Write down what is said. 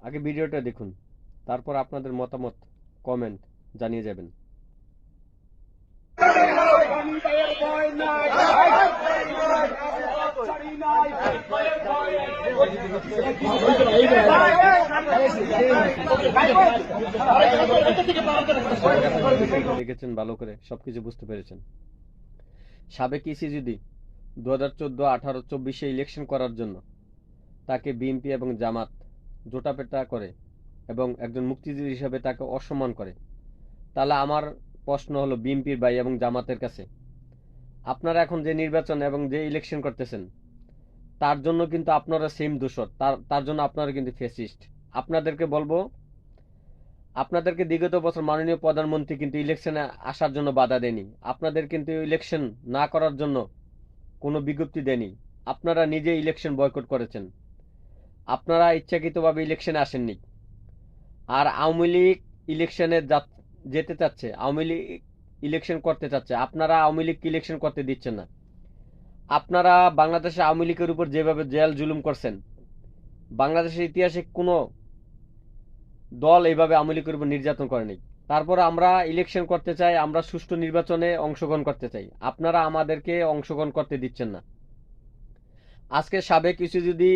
আগে ভিডিওটা দেখুন, তারপর আপনাদের মতামত কমেন্ট জানিয়ে যাবেন। দেখেছেন, ভালো করে সবকিছু বুঝতে পেরেছেন। সাবেক ইসি যদি 2014, 18, 24 ইলেকশন করার জন্য তাকে বিএনপি এবং জামাত জোটাপেটা করে এবং একজন মুক্তিযোদ্ধা হিসাবে তাকে অসম্মান করে, তাহলে আমার প্রশ্ন হলো বিএনপির ভাই এবং জামাতের কাছে, আপনারা এখন যে নির্বাচন এবং যে ইলেকশন করতেছেন তার জন্য কিন্তু আপনারা সেম দোষর, তার জন্য আপনারা কিন্তু ফ্যাসিস্ট। আপনাদেরকে বলবো, আপনাদেরকে বিগত বছর মাননীয় প্রধানমন্ত্রী কিন্তু ইলেকশনে আসার জন্য বাধা দেয়নি, আপনাদের কিন্তু ইলেকশন না করার জন্য কোনো বিজ্ঞপ্তি দেয়নি। আপনারা নিজে ইলেকশন বয়কট করেছেন, আপনারা ইচ্ছাকৃতভাবে ইলেকশনে আসেননি। আর আওয়ামী লীগ ইলেকশনে যেতে চাচ্ছে, আওয়ামী লীগ ইলেকশন করতে চাচ্ছে, আপনারা আওয়ামী লীগকে ইলেকশন করতে দিচ্ছেন না। আপনারা বাংলাদেশে আওয়ামী লীগের উপর যেভাবে জেল জুলুম করছেন, বাংলাদেশের ইতিহাসে কোনো দল এইভাবে আওয়ামী লীগের উপর নির্যাতন করেনি। তারপরে আমরা ইলেকশন করতে চাই, আমরা সুষ্ঠু নির্বাচনে অংশগ্রহণ করতে চাই, আপনারা আমাদেরকে অংশগ্রহণ করতে দিচ্ছেন না। আজকে সাবেক ইস্যু যদি